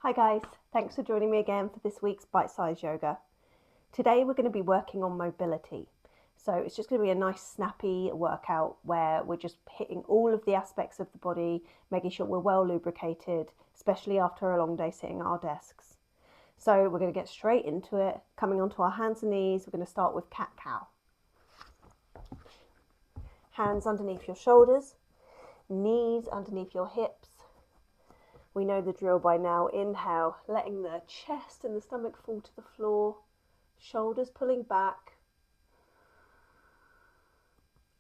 Hi guys, thanks for joining me again for this week's bite-sized yoga. Today we're going to be working on mobility. So it's just going to be a nice snappy workout where we're just hitting all of the aspects of the body, making sure we're well lubricated, especially after a long day sitting at our desks. So we're going to get straight into it, coming onto our hands and knees. We're going to start with cat-cow. Hands underneath your shoulders, knees underneath your hips. We know the drill by now. Inhale, letting the chest and the stomach fall to the floor, shoulders pulling back.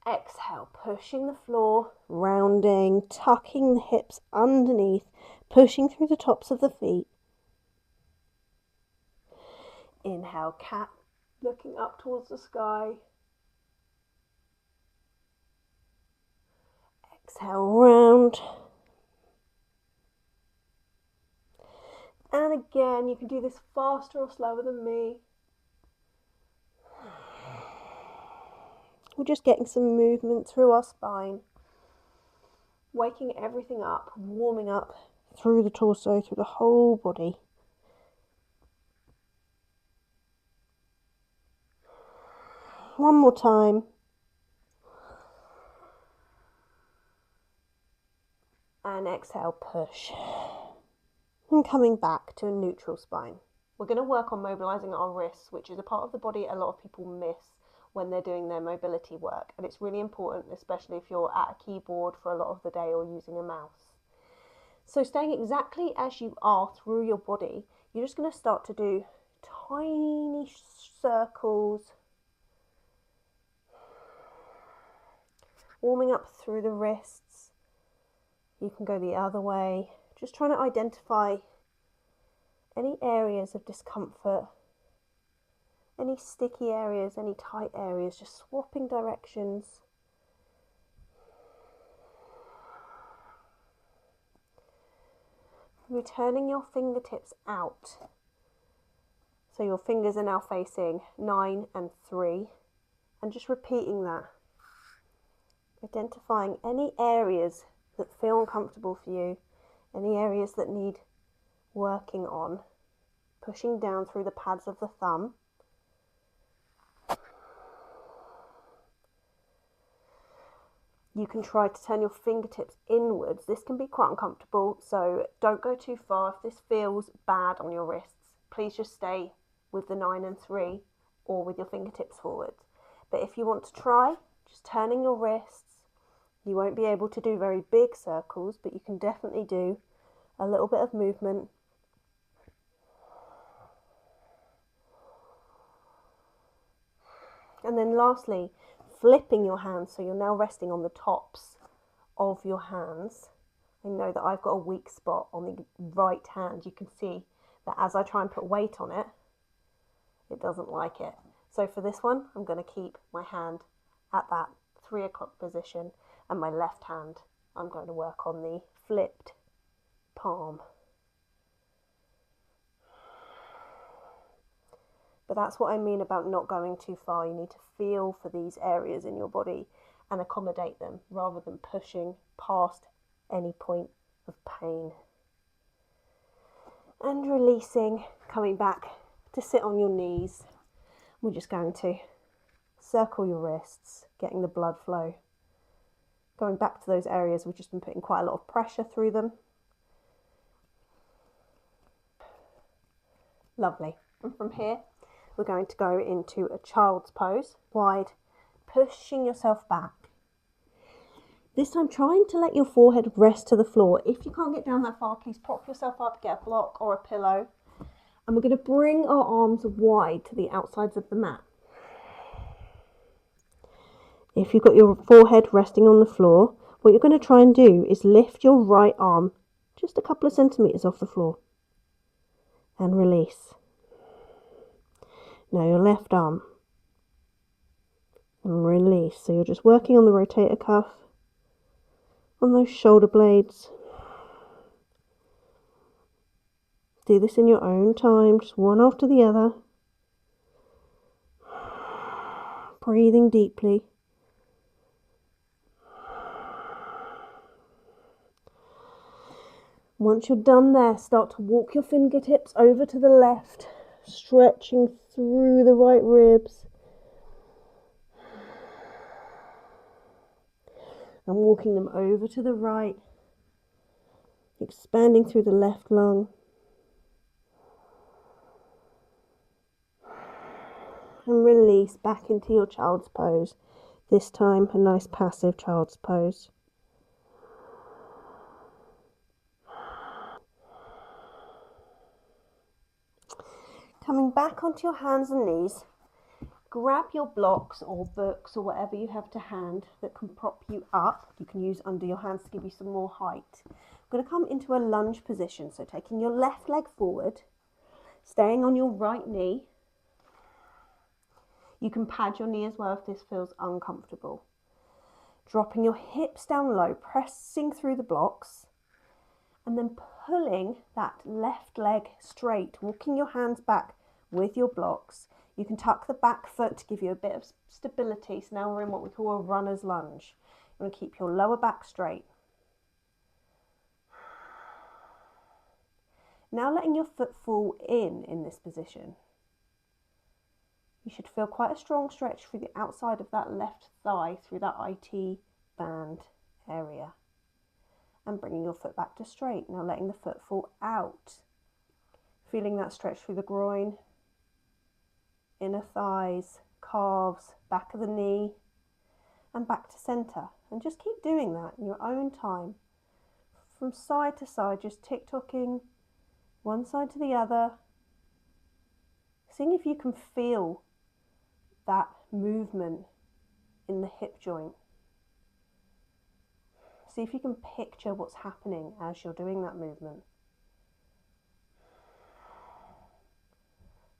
Exhale, pushing the floor, rounding, tucking the hips underneath, pushing through the tops of the feet. Inhale, cat, looking up towards the sky. Exhale, round. And again, you can do this faster or slower than me. We're just getting some movement through our spine, waking everything up, warming up through the torso, through the whole body. One more time. And exhale, push. And coming back to a neutral spine. We're going to work on mobilizing our wrists, which is a part of the body a lot of people miss when they're doing their mobility work. And it's really important, especially if you're at a keyboard for a lot of the day or using a mouse. So staying exactly as you are through your body, you're just going to start to do tiny circles, warming up through the wrists. You can go the other way, just trying to identify any areas of discomfort, any sticky areas, any tight areas, just swapping directions. Returning your fingertips out. So your fingers are now facing 9 and 3, and just repeating that. Identifying any areas that feel uncomfortable for you, any areas that need working on, pushing down through the pads of the thumb. You can try to turn your fingertips inwards. This can be quite uncomfortable, so don't go too far. If this feels bad on your wrists, please just stay with the 9 and 3 or with your fingertips forwards. But if you want to try, just turning your wrists. You won't be able to do very big circles, but you can definitely do a little bit of movement. And then lastly, flipping your hands, so you're now resting on the tops of your hands. I know that I've got a weak spot on the right hand. You can see that as I try and put weight on it, it doesn't like it. So for this one, I'm going to keep my hand at that 3 o'clock position, and my left hand, I'm going to work on the flipped palm. But that's what I mean about not going too far. You need to feel for these areas in your body and accommodate them rather than pushing past any point of pain. And releasing, coming back to sit on your knees. We're just going to circle your wrists, getting the blood flow. Going back to those areas, we've just been putting quite a lot of pressure through them. Lovely. And from here, we're going to go into a child's pose, wide, pushing yourself back. This time, trying to let your forehead rest to the floor. If you can't get down that far, please prop yourself up, get a block or a pillow. And we're going to bring our arms wide to the outsides of the mat. If you've got your forehead resting on the floor, what you're going to try and do is lift your right arm just a couple of centimetres off the floor and release. Now your left arm and release. So you're just working on the rotator cuff, on those shoulder blades. Do this in your own time, just one after the other. Breathing deeply. Once you're done there, start to walk your fingertips over to the left, stretching through the right ribs. And walking them over to the right, expanding through the left lung. And release back into your child's pose. This time, a nice passive child's pose. Coming back onto your hands and knees, grab your blocks or books or whatever you have to hand that can prop you up. You can use under your hands to give you some more height. I'm going to come into a lunge position, so taking your left leg forward, staying on your right knee. You can pad your knee as well if this feels uncomfortable. Dropping your hips down low, pressing through the blocks, and then pulling that left leg straight, walking your hands back with your blocks. You can tuck the back foot to give you a bit of stability. So now we're in what we call a runner's lunge. You want to keep your lower back straight. Now letting your foot fall in this position. You should feel quite a strong stretch through the outside of that left thigh, through that IT band area. And bringing your foot back to straight. Now letting the foot fall out. Feeling that stretch through the groin, inner thighs, calves, back of the knee, and back to center. And just keep doing that in your own time. From side to side, just tick-tocking one side to the other. Seeing if you can feel that movement in the hip joint. See if you can picture what's happening as you're doing that movement.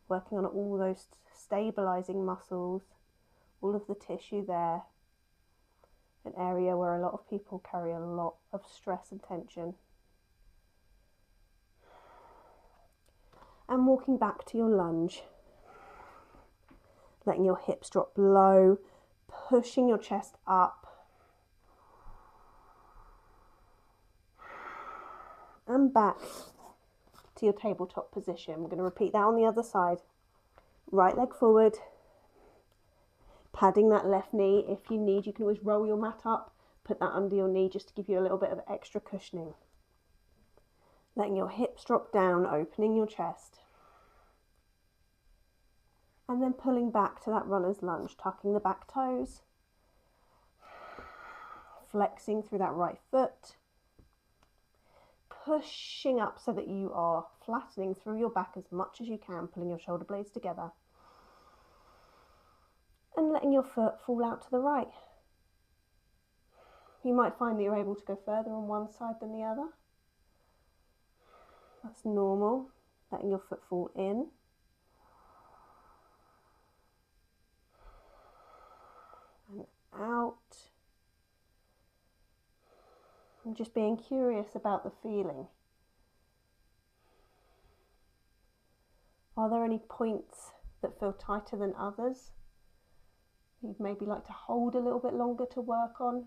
Working on all those stabilizing muscles, all of the tissue there. An area where a lot of people carry a lot of stress and tension. And walking back to your lunge. Letting your hips drop low, pushing your chest up. And back to your tabletop position. We're going to repeat that on the other side. Right leg forward, padding that left knee. If you need, you can always roll your mat up, put that under your knee just to give you a little bit of extra cushioning. Letting your hips drop down, opening your chest. And then pulling back to that runner's lunge, tucking the back toes, flexing through that right foot, pushing up so that you are flattening through your back as much as you can, pulling your shoulder blades together. And letting your foot fall out to the right. You might find that you're able to go further on one side than the other. That's normal. Letting your foot fall in. And out. And just being curious about the feeling. Are there any points that feel tighter than others? You'd maybe like to hold a little bit longer to work on.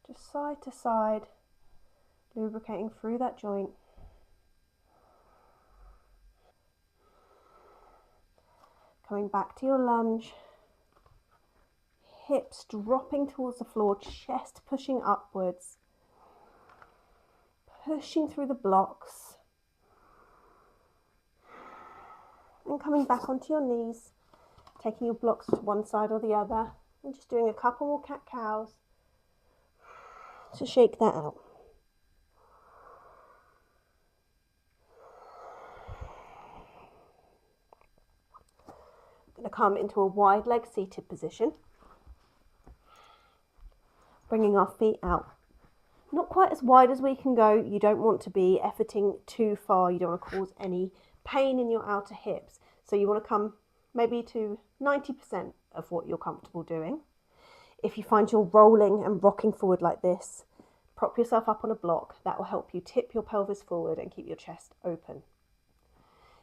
Just side to side, lubricating through that joint. Coming back to your lunge. Hips dropping towards the floor, chest pushing upwards. Pushing through the blocks. And coming back onto your knees, taking your blocks to one side or the other, and just doing a couple more cat-cows to shake that out. I'm going to come into a wide leg seated position, bringing our feet out. Not quite as wide as we can go. You don't want to be efforting too far. You don't want to cause any pain in your outer hips. So you want to come maybe to 90% of what you're comfortable doing. If you find you're rolling and rocking forward like this, prop yourself up on a block. That will help you tip your pelvis forward and keep your chest open.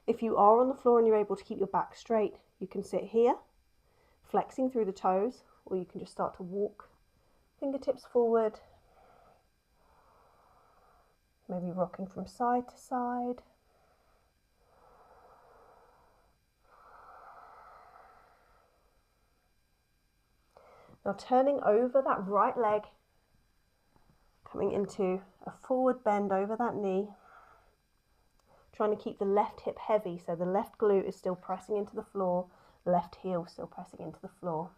If you are on the floor and you're able to keep your back straight, you can sit here, flexing through the toes, or you can just start to walk fingertips forward, maybe rocking from side to side. Now turning over that right leg, coming into a forward bend over that knee, trying to keep the left hip heavy so the left glute is still pressing into the floor, left heel still pressing into the floor.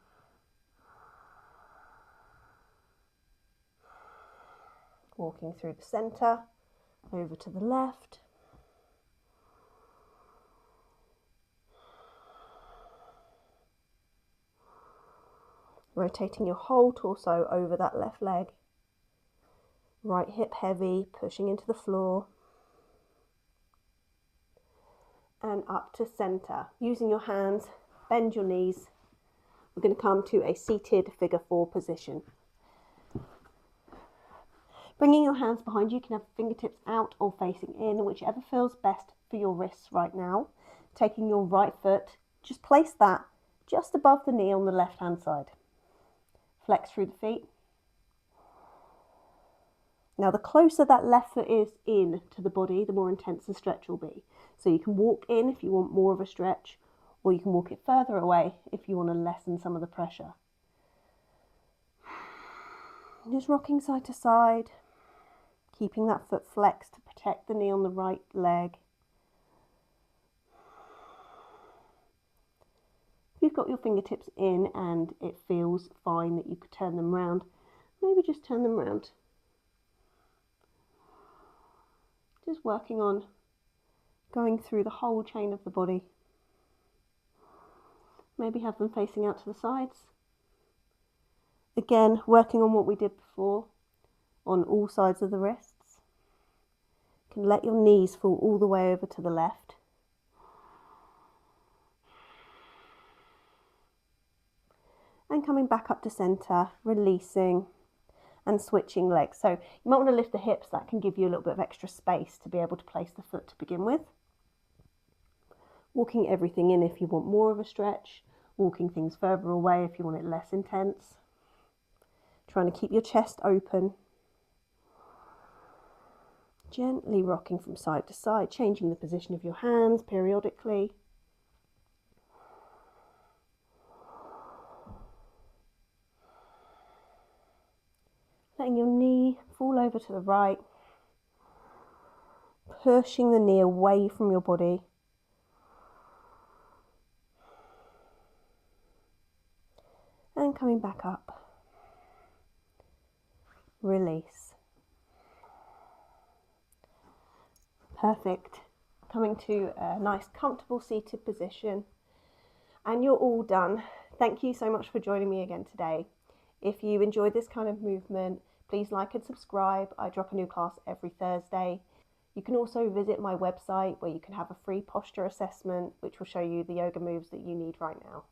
Walking through the center, over to the left. Rotating your whole torso over that left leg. Right hip heavy, pushing into the floor. And up to center. Using your hands, bend your knees. We're going to come to a seated figure 4 position. Bringing your hands behind you, you can have fingertips out or facing in, whichever feels best for your wrists right now. Taking your right foot, just place that just above the knee on the left hand side. Flex through the feet. Now the closer that left foot is in to the body, the more intense the stretch will be. So you can walk in if you want more of a stretch, or you can walk it further away if you want to lessen some of the pressure. Just rocking side to side, keeping that foot flexed to protect the knee on the right leg. If you've got your fingertips in and it feels fine that you could turn them round, maybe just turn them round. Just working on going through the whole chain of the body. Maybe have them facing out to the sides. Again, working on what we did before on all sides of the wrists. You can let your knees fall all the way over to the left. And coming back up to center, releasing and switching legs. So you might want to lift the hips, that can give you a little bit of extra space to be able to place the foot to begin with. Walking everything in if you want more of a stretch, walking things further away if you want it less intense. Trying to keep your chest open. Gently rocking from side to side, changing the position of your hands periodically. Letting your knee fall over to the right, pushing the knee away from your body. And coming back up. Release. Perfect. Coming to a nice comfortable seated position. And you're all done. Thank you so much for joining me again today. If you enjoyed this kind of movement, please like and subscribe. I drop a new class every Thursday. You can also visit my website where you can have a free posture assessment, which will show you the yoga moves that you need right now.